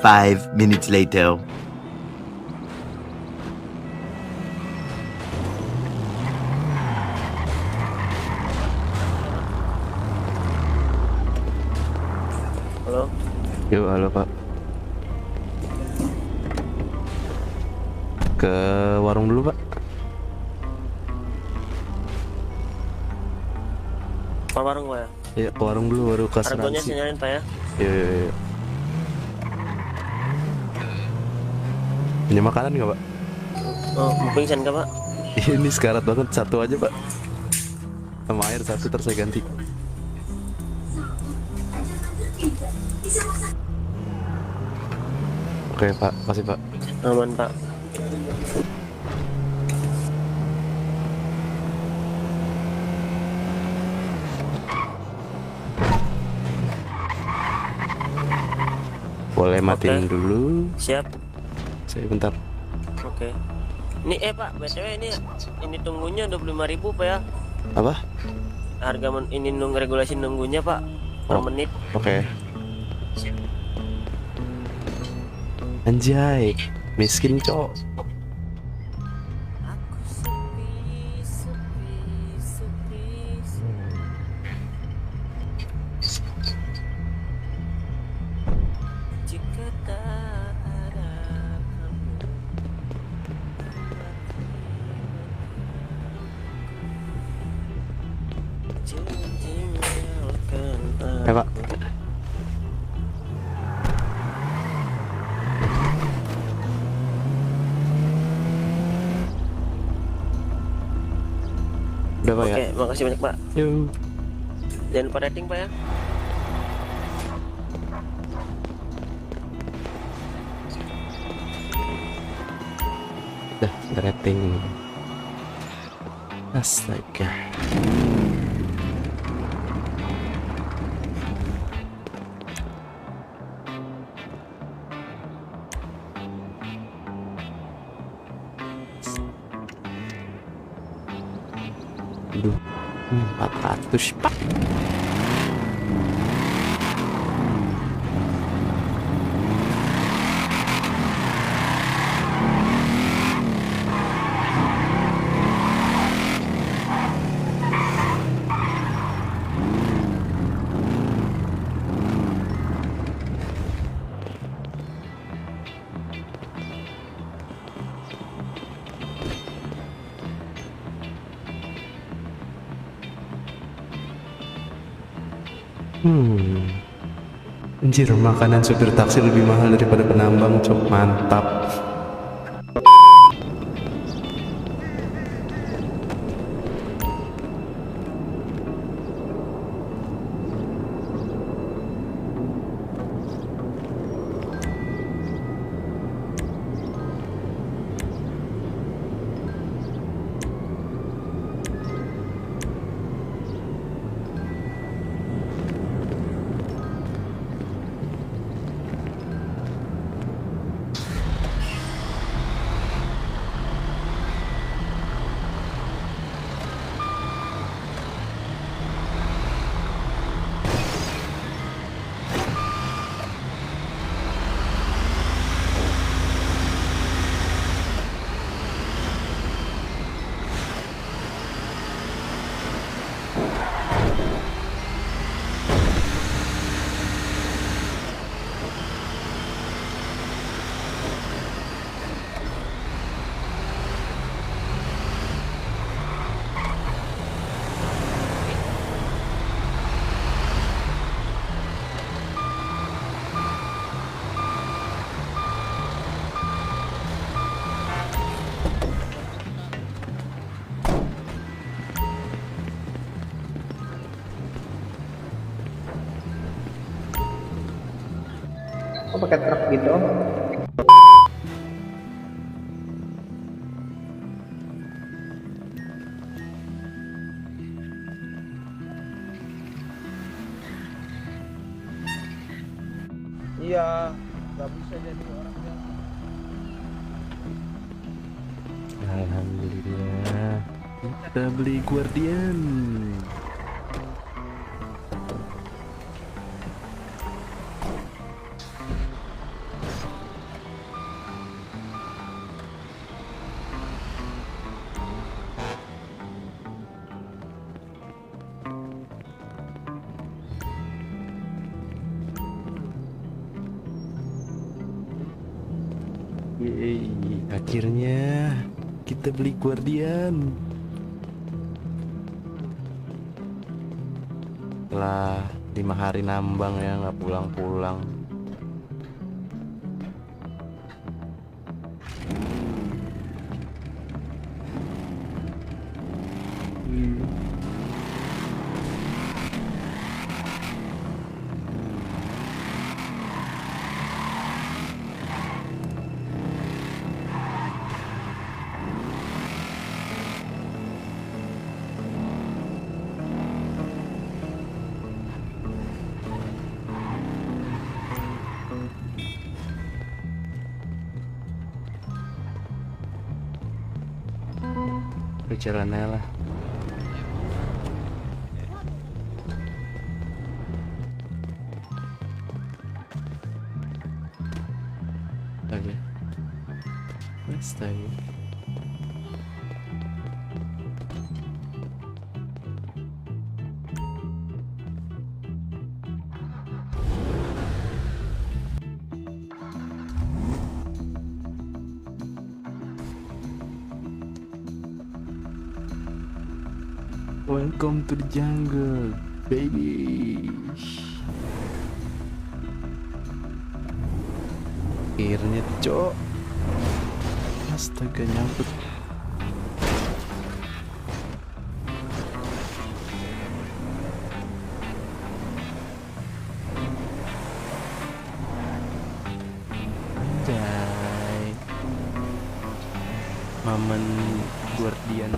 5 minutes later. Halo. Yuk, halo Pak. Ke warung dulu Pak. Ke warung Pak ya? Iya, ke warung dulu baru ke Harganya asuransi. sinyalin Pak ya? Iya. Punya makanan nggak Pak? Oh, mau pingsan kah Pak? Ini sekarat banget, satu aja Pak. Sama air satu terus saya ganti. Oke Pak, makasih Pak. Aman Pak. Boleh matiin Oke. dulu. Siap. Saya bentar. Oke. Ini Pak, BTW ini tunggunya 25.000 Pak ya? Apa? Harga ini regulasi nunggunya Pak per Oh. menit. Oke. Anjay, miskin cok. Jika tak ada kamu. Pak. Udah Pak ya? Oke, makasih banyak Pak. Yuk. Jangan lupa rating Pak ya. Udah rating. Astaga. Aduh, 400 Pak. Anjir, makanan supir taksi lebih mahal daripada penambang, cok. Mantap. Kok pakai truk gitu? Iya, nggak bisa jadi orang biasa. Alhamdulillah, kita beli Guardian. Yeay, akhirnya kita beli Guardian. Setelah 5 hari nambang ya, nggak pulang-pulang. Berjalan aja lah. Oke. Astaga. Welcome to the jungle, baby. Akhirnya, cok. Astaga, nyangkut. Anjay. Momen Guardian